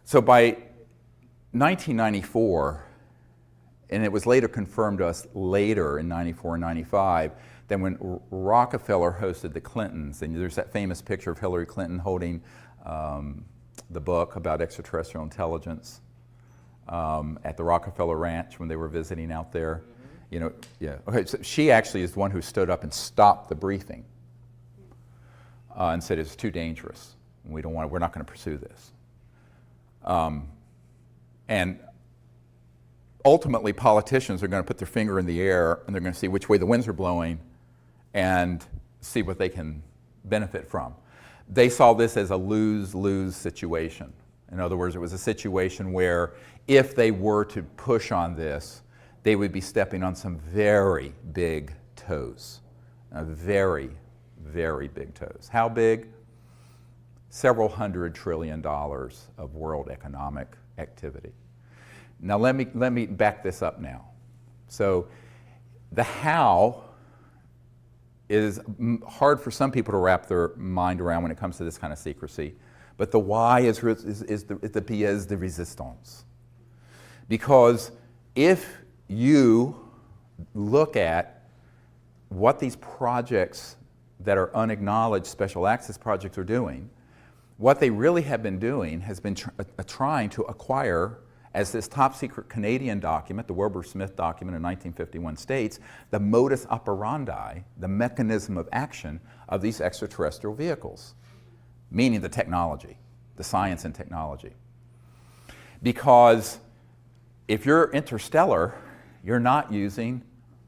So by 1994, and it was later confirmed to us later in 94 and 95, that when Rockefeller hosted the Clintons, and there's that famous picture of Hillary Clinton holding the book about extraterrestrial intelligence at the Rockefeller Ranch when they were visiting out there. You know, yeah. Okay, so she actually is the one who stood up and stopped the briefing and said it's too dangerous. We're not going to pursue this. And ultimately, politicians are going to put their finger in the air and they're going to see which way the winds are blowing and see what they can benefit from. They saw this as a lose-lose situation. In other words, it was a situation where if they were to push on this, they would be stepping on some very big toes. Very, very big toes. How big? Several $100 trillion of world economic activity. Now let me back this up now. So the how is hard for some people to wrap their mind around when it comes to this kind of secrecy, but the why is the pièce de résistance. Because if you look at what these projects that are unacknowledged special access projects are doing, what they really have been doing has been trying to acquire, as this top secret Canadian document, the Wilbur-Smith document in 1951 states, the modus operandi, the mechanism of action of these extraterrestrial vehicles, meaning the technology, the science and technology. Because if you're interstellar, you're not using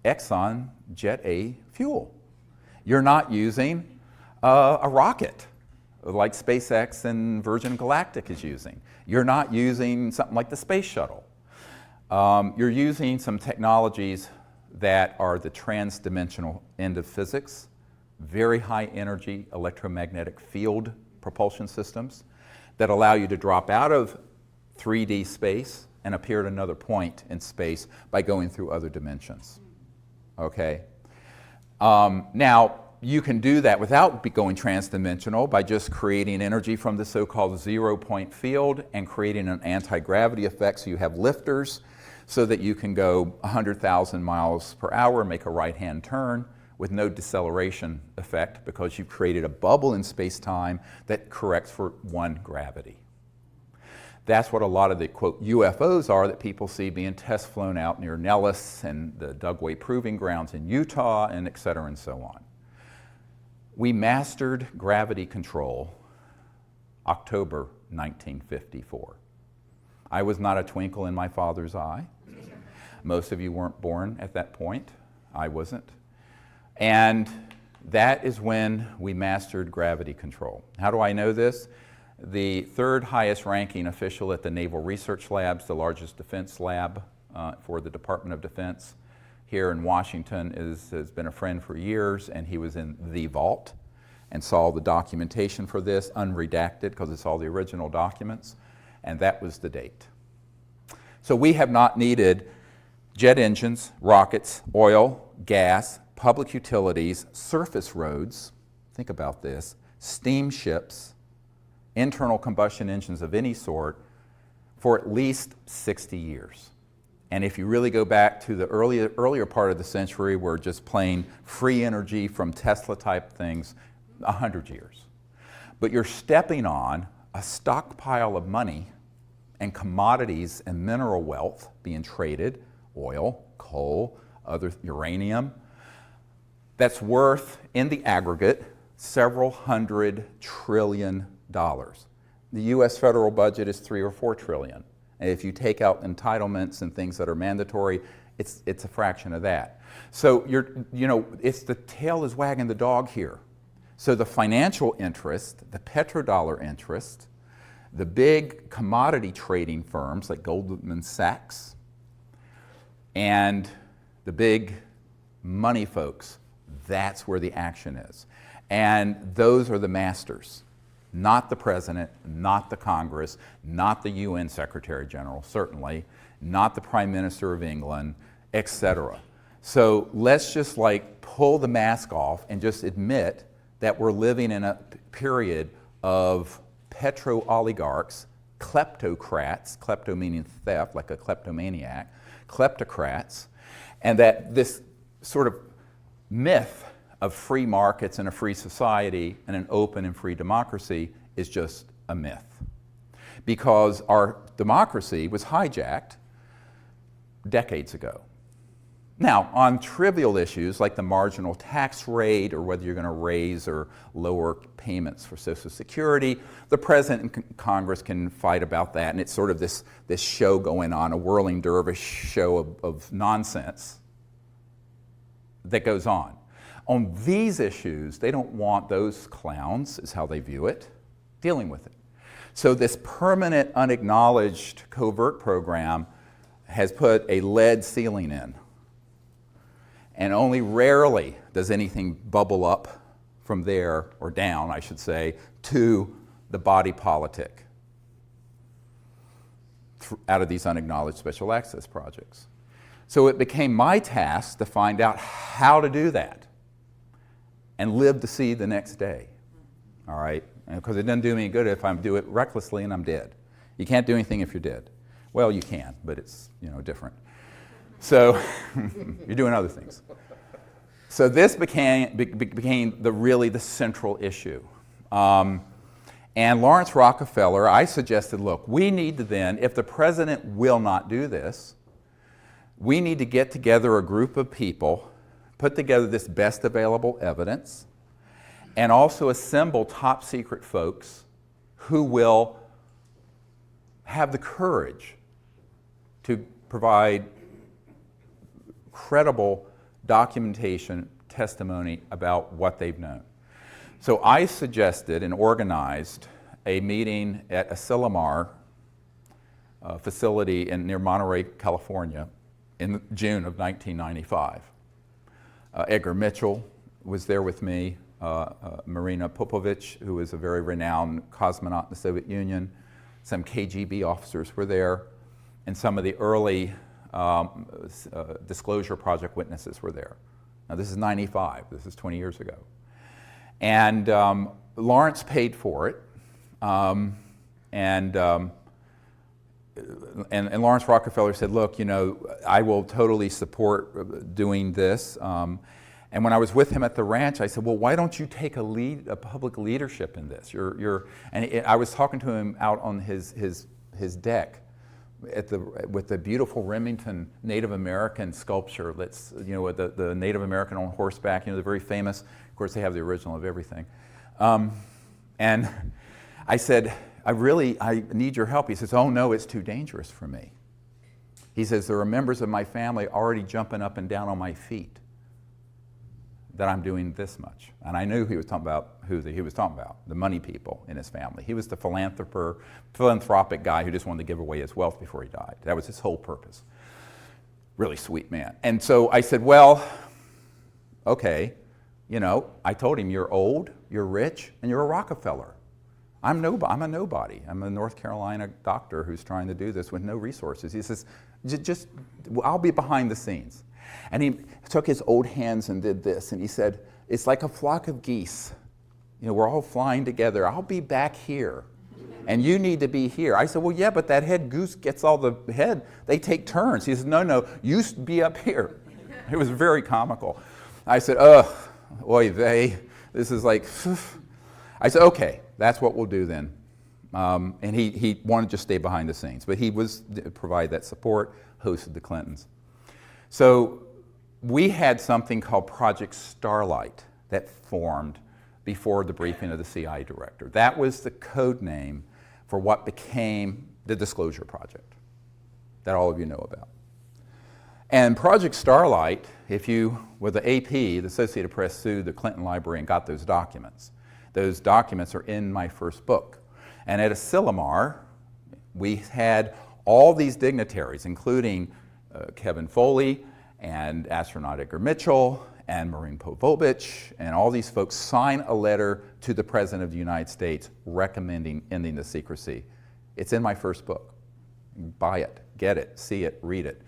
Exxon Jet A fuel. You're not using a rocket like SpaceX and Virgin Galactic is using. You're not using something like the space shuttle. You're using some technologies that are the trans-dimensional end of physics, very high energy electromagnetic field propulsion systems that allow you to drop out of 3D space and appear at another point in space by going through other dimensions. Okay? Now, you can do that without going trans-dimensional by just creating energy from the so-called zero-point field and creating an anti-gravity effect, so you have lifters so that you can go 100,000 miles per hour and make a right-hand turn with no deceleration effect because you've created a bubble in space-time that corrects for one gravity. That's what a lot of the, quote, UFOs are that people see being test flown out near Nellis and the Dugway Proving Grounds in Utah, and et cetera and so on. We mastered gravity control October 1954. I was not a twinkle in my father's eye. Most of you weren't born at that point. I wasn't. And that is when we mastered gravity control. How do I know this? The third highest ranking official at the Naval Research Labs, the largest defense lab for the Department of Defense here in Washington, has been a friend for years, and he was in the vault and saw the documentation for this, unredacted, because it's all the original documents, and that was the date. So we have not needed jet engines, rockets, oil, gas, public utilities, surface roads, think about this, steamships, internal combustion engines of any sort for at least 60 years. And if you really go back to the earlier part of the century, we're just plain free energy from Tesla type things, 100 years. But you're stepping on a stockpile of money and commodities and mineral wealth being traded, oil, coal, other uranium, that's worth in the aggregate several $100 trillion. The US federal budget is $3 or $4 trillion. And if you take out entitlements and things that are mandatory, it's a fraction of that. So it's the tail is wagging the dog here. So the financial interest, the petrodollar interest, the big commodity trading firms like Goldman Sachs, and the big money folks, that's where the action is. And those are the masters. Not the president, not the Congress, not the UN Secretary General, certainly, not the Prime Minister of England, etc. So let's just pull the mask off and just admit that we're living in a period of petro-oligarchs kleptocrats, klepto meaning theft, like a kleptomaniac, kleptocrats, and that this sort of myth of free markets and a free society and an open and free democracy is just a myth. Because our democracy was hijacked decades ago. Now, on trivial issues like the marginal tax rate or whether you're going to raise or lower payments for Social Security, the President and Congress can fight about that, and it's sort of this show going on, a whirling dervish show of nonsense that goes on. On these issues, they don't want those clowns, is how they view it, dealing with it. So this permanent, unacknowledged covert program has put a lead ceiling in. And only rarely does anything bubble up from there, or down, I should say, to the body politic out of these unacknowledged special access projects. So it became my task to find out how to do that and live to see the next day, all right? Because it doesn't do me any good if I do it recklessly and I'm dead. You can't do anything if you're dead. Well, you can, but it's, different. So you're doing other things. So this became really the central issue. And Lawrence Rockefeller, I suggested, look, we need to then, if the president will not do this, we need to get together a group of people, put together this best available evidence, and also assemble top secret folks who will have the courage to provide credible documentation, testimony about what they've known. So I suggested and organized a meeting at Asilomar facility near Monterey, California, in June of 1995. Edgar Mitchell was there with me, Marina Popovich, who was a very renowned cosmonaut in the Soviet Union, some KGB officers were there, and some of the early Disclosure Project witnesses were there. Now this is 95, this is 20 years ago. And Lawrence paid for it, and Lawrence Rockefeller said, look, I will totally support doing this. And when I was with him at the ranch, I said, well, why don't you take a public leadership in this? And I was talking to him out on his deck with the beautiful Remington Native American sculpture that's, the Native American on horseback, the very famous. Of course, they have the original of everything. And I said, I need your help. He says, oh no, it's too dangerous for me. He says, there are members of my family already jumping up and down on my feet that I'm doing this much. And I knew he was talking about he was talking about, the money people in his family. He was the philanthropic guy who just wanted to give away his wealth before he died. That was his whole purpose. Really sweet man. And so I said, well, okay, I told him, you're old, you're rich, and you're a Rockefeller. I'm a nobody. I'm a North Carolina doctor who's trying to do this with no resources. He says, I'll be behind the scenes. And he took his old hands and did this, and he said, it's like a flock of geese. We're all flying together. I'll be back here, and you need to be here. I said, well, yeah, but that head goose gets all the head. They take turns. He says, no, you be up here. It was very comical. I said, oy vey, this is like, I said, okay, that's what we'll do then. And he wanted to just stay behind the scenes, but he was provide that support, hosted the Clintons. So we had something called Project Starlight that formed before the briefing of the CIA director. That was the code name for what became the Disclosure Project that all of you know about. And Project Starlight, with the AP, the Associated Press sued the Clinton Library and got those documents. Those documents are in my first book. And at Asilomar, we had all these dignitaries, including Kevin Foley and astronaut Edgar Mitchell and Marina Popovich, and all these folks sign a letter to the President of the United States recommending ending the secrecy. It's in my first book. Buy it, get it, see it, read it.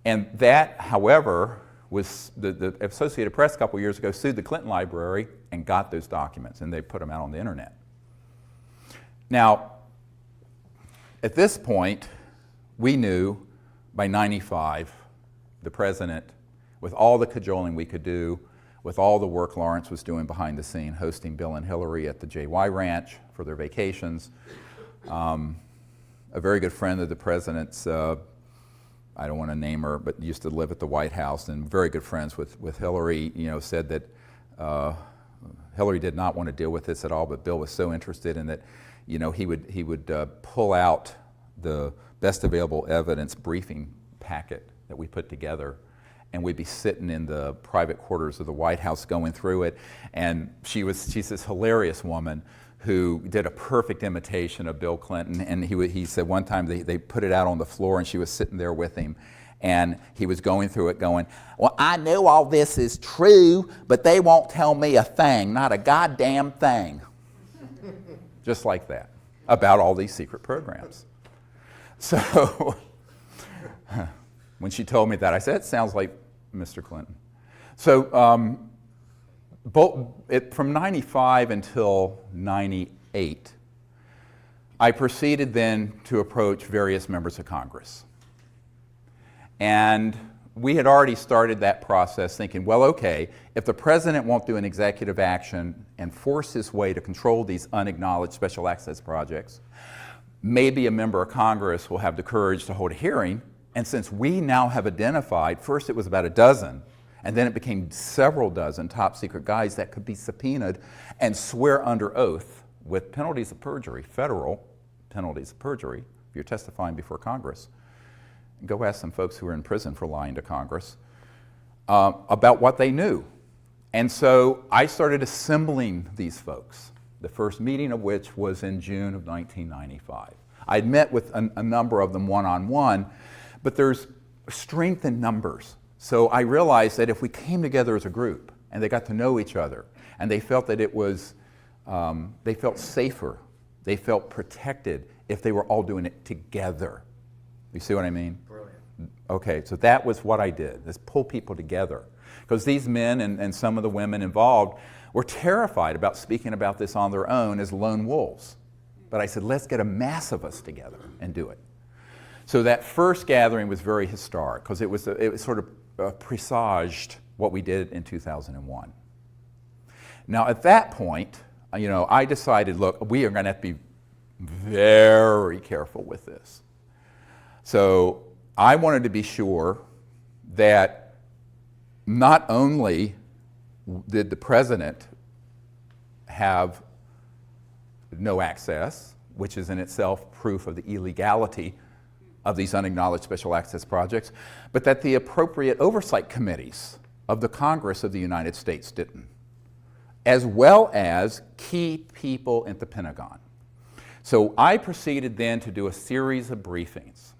And that, however, was the Associated Press a couple years ago sued the Clinton Library and got those documents, and they put them out on the internet. Now, At this point, we knew by 95, the president, with all the cajoling we could do, with all the work Lawrence was doing behind the scene, hosting Bill and Hillary at the JY Ranch for their vacations. A very good friend of the president's, I don't want to name her, but used to live at the White House and very good friends with Hillary, said that Hillary did not want to deal with this at all, but Bill was so interested in that, he would pull out the best available evidence briefing packet that we put together, and we'd be sitting in the private quarters of the White House going through it. And she's this hilarious woman who did a perfect imitation of Bill Clinton. And he said one time they put it out on the floor and she was sitting there with him. And he was going through it going, well, I know all this is true, but they won't tell me a thing, not a goddamn thing. Just like that, about all these secret programs. So when she told me that, I said, it sounds like Mr. Clinton. So from 95 until 98, I proceeded then to approach various members of Congress. And we had already started that process thinking, well, okay, if the president won't do an executive action and force his way to control these unacknowledged special access projects, maybe a member of Congress will have the courage to hold a hearing. And since we now have identified, first it was about a dozen, and then it became several dozen top secret guys that could be subpoenaed and swear under oath with penalties of perjury, federal penalties of perjury, if you're testifying before Congress. Go ask some folks who are in prison for lying to Congress about what they knew. And so I started assembling these folks, the first meeting of which was in June of 1995. I'd met with a number of them one-on-one, but there's strength in numbers. So I realized that if we came together as a group and they got to know each other and they felt that it was, they felt safer, they felt protected if they were all doing it together. You see what I mean? Brilliant. Okay, so that was what I did, is pull people together. Because these men and some of the women involved were terrified about speaking about this on their own as lone wolves. But I said, let's get a mass of us together and do it. So that first gathering was very historic because it was sort of presaged what we did in 2001. Now at that point, I decided, look, we are going to have to be very careful with this. So I wanted to be sure that not only did the president have no access, which is in itself proof of the illegality of these unacknowledged special access projects, but that the appropriate oversight committees of the Congress of the United States didn't, as well as key people at the Pentagon. So I proceeded then to do a series of briefings.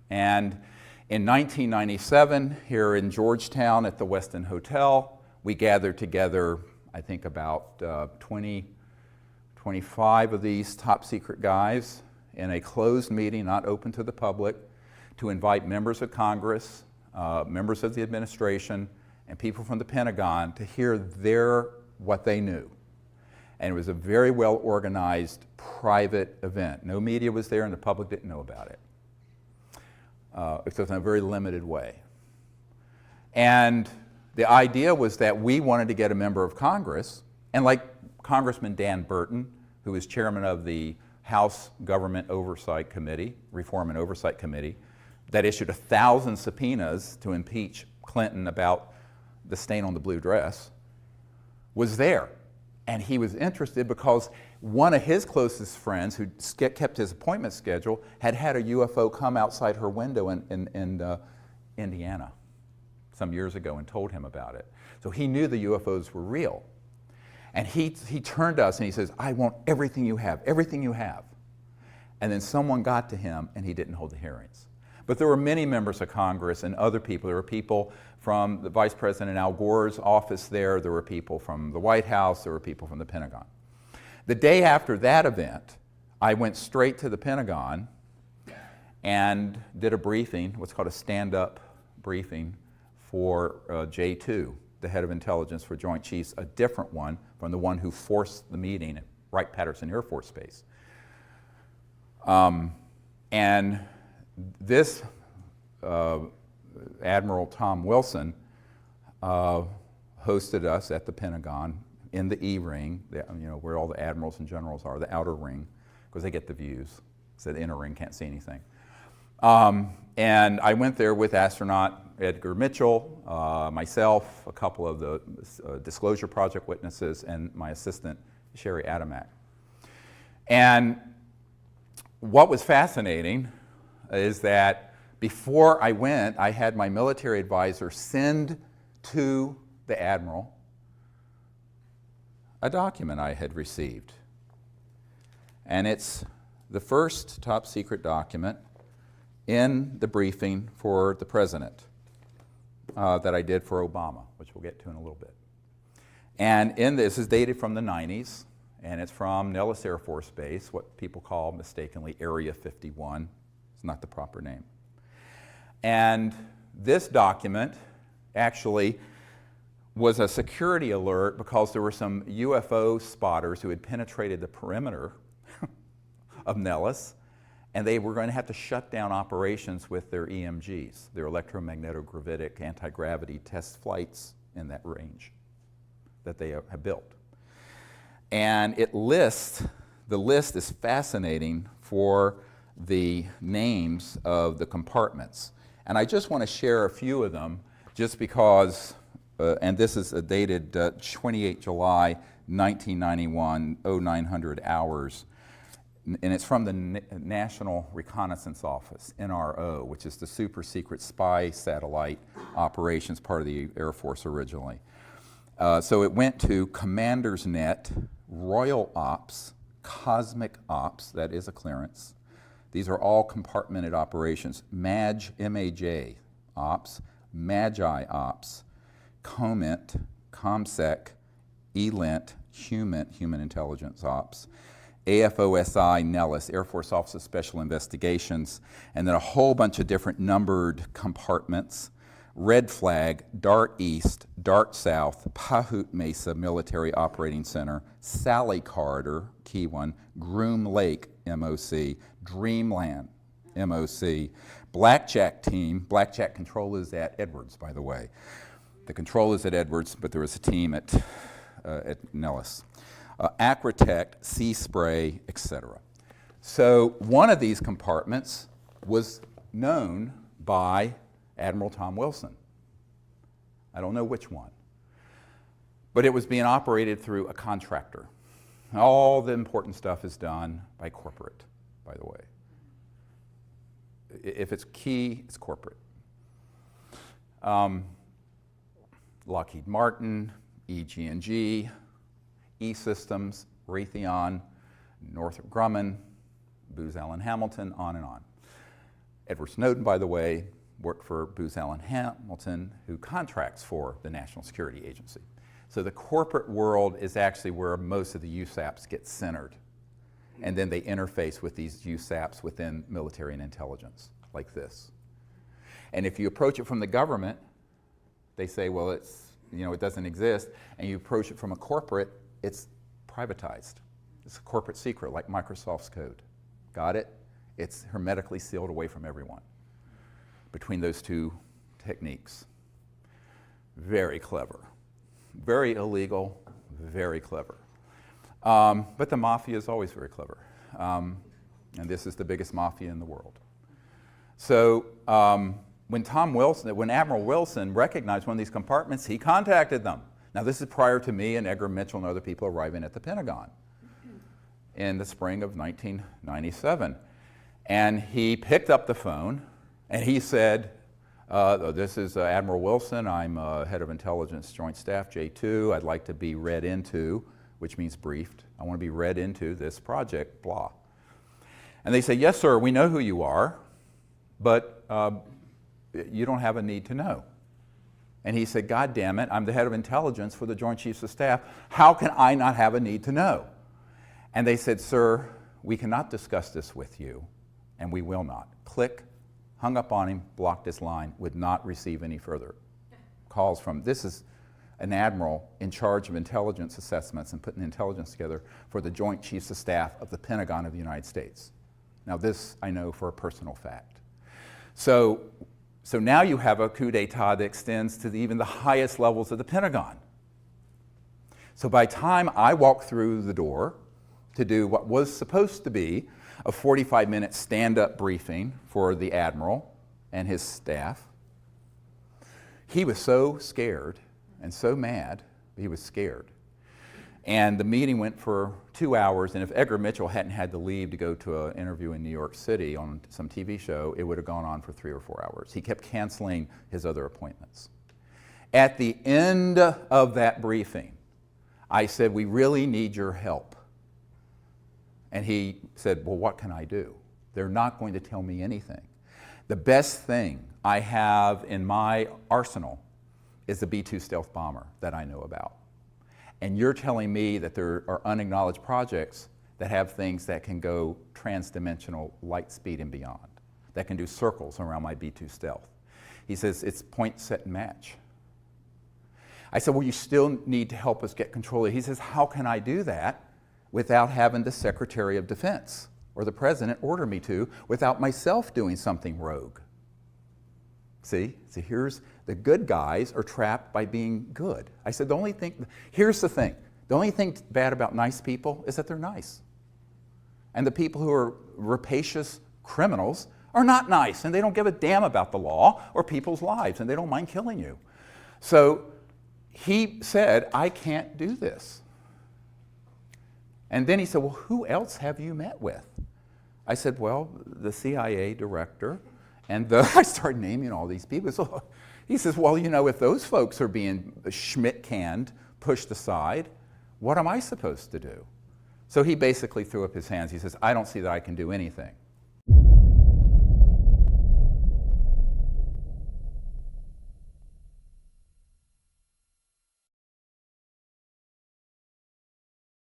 And in 1997, here in Georgetown at the Westin Hotel, we gathered together, I think about 25 of these top secret guys in a closed meeting, not open to the public, to invite members of Congress, members of the administration, and people from the Pentagon to hear what they knew. And it was a very well organized private event. No media was there and the public didn't know about it. Except in a very limited way. And the idea was that we wanted to get a member of Congress, and like Congressman Dan Burton, who is chairman of the House Government Oversight Committee, Reform and Oversight Committee, that issued 1,000 subpoenas to impeach Clinton about the stain on the blue dress, was there. And he was interested because one of his closest friends, who kept his appointment schedule, had a UFO come outside her window in Indiana some years ago and told him about it. So he knew the UFOs were real. And he turned to us and he says, I want everything you have, everything you have. And then someone got to him and he didn't hold the hearings. But there were many members of Congress and other people. There were people from the Vice President Al Gore's office there. There were people from the White House. There were people from the Pentagon. The day after that event, I went straight to the Pentagon and did a briefing, what's called a stand-up briefing for J2, the head of intelligence for Joint Chiefs, a different one from the one who forced the meeting at Wright-Patterson Air Force Base. And this Admiral Tom Wilson hosted us at the Pentagon in the E-ring, where all the admirals and generals are, the outer ring, because they get the views. So the inner ring can't see anything. And I went there with astronaut Edgar Mitchell, myself, a couple of the Disclosure Project witnesses, and my assistant, Sherry Adamak. And what was fascinating is that before I went, I had my military advisor send to the Admiral a document I had received. And it's the first top secret document in the briefing for the President that I did for Obama, which we'll get to in a little bit. And this is dated from the 90s, and it's from Nellis Air Force Base, what people call mistakenly Area 51. It's not the proper name. And this document actually was a security alert because there were some UFO spotters who had penetrated the perimeter of Nellis, and they were going to have to shut down operations with their EMGs, their electromagnetic anti-gravity test flights in that range that they have built. And the list is fascinating for the names of the compartments. And I just want to share a few of them just because, and this is dated 28 July 1991, 0900 hours. And it's from the National Reconnaissance Office, NRO, which is the super secret spy satellite operations part of the Air Force originally. So it went to Commander's Net, Royal Ops, Cosmic Ops, that is a clearance. These are all compartmented operations. MAJ, M-A-J, Ops, Magi Ops, COMINT, COMSEC, ELINT, Human Intelligence Ops, AFOSI, Nellis, Air Force Office of Special Investigations, and then a whole bunch of different numbered compartments. Red Flag, Dart East, Dart South, Pahut Mesa Military Operating Center, Sally Corridor, key one, Groom Lake, MOC, Dreamland, MOC, Blackjack Team. Blackjack control is at Edwards, by the way. The control is at Edwards, but there was a team at Nellis. Acrotect, Sea Spray, etc. So one of these compartments was known by Admiral Tom Wilson. I don't know which one. But it was being operated through a contractor. All the important stuff is done by corporate, by the way. If it's key, it's corporate. Lockheed Martin, EG&G, E-Systems, Raytheon, Northrop Grumman, Booz Allen Hamilton, on and on. Edward Snowden, by the way, worked for Booz Allen Hamilton, who contracts for the National Security Agency. So the corporate world is actually where most of the USAPs get centered. And then they interface with these USAPs within military and intelligence, like this. And if you approach it from the government, they say, well, it doesn't exist. And you approach it from a corporate, it's privatized. It's a corporate secret, like Microsoft's code. Got it? It's hermetically sealed away from everyone. Between those two techniques. Very clever. Very illegal, very clever. But the mafia is always very clever. And this is the biggest mafia in the world. So when Admiral Wilson recognized one of these compartments, he contacted them. Now this is prior to me and Edgar Mitchell and other people arriving at the Pentagon in the spring of 1997. And he picked up the phone and he said, this is Admiral Wilson. I'm head of intelligence joint staff, J2. I'd like to be read into, which means briefed. I want to be read into this project, blah. And they say, yes, sir, we know who you are, but you don't have a need to know. And he said, God damn it, I'm the head of intelligence for the Joint Chiefs of Staff. How can I not have a need to know? And they said, sir, we cannot discuss this with you, and we will not. Click. Hung up on him, blocked his line, would not receive any further calls from. This is an admiral in charge of intelligence assessments and putting intelligence together for the Joint Chiefs of Staff of the Pentagon of the United States. Now this I know for a personal fact. So now you have a coup d'etat that extends to even the highest levels of the Pentagon. So by the time I walked through the door to do what was supposed to be a 45-minute stand-up briefing for the admiral and his staff, he was so scared and so mad, he was scared. And the meeting went for 2 hours, and if Edgar Mitchell hadn't had to leave to go to an interview in New York City on some TV show, it would have gone on for 3 or 4 hours. He kept canceling his other appointments. At the end of that briefing, I said, we really need your help. And he said, well, what can I do? They're not going to tell me anything. The best thing I have in my arsenal is the B-2 stealth bomber that I know about. And you're telling me that there are unacknowledged projects that have things that can go trans-dimensional light speed and beyond, that can do circles around my B-2 stealth. He says, it's point, set, and match. I said, well, you still need to help us get control of it. He says, how can I do that without having the Secretary of Defense or the President order me to, without myself doing something rogue? See, here's the good guys are trapped by being good. I said, here's the thing. The only thing bad about nice people is that they're nice. And the people who are rapacious criminals are not nice, and they don't give a damn about the law or people's lives, and they don't mind killing you. So he said, I can't do this. And then he said, well, who else have you met with? I said, well, the CIA director, and I started naming all these people. So he says, well, you know, if those folks are being Schmidt-canned, pushed aside, what am I supposed to do? So he basically threw up his hands. He says, I don't see that I can do anything.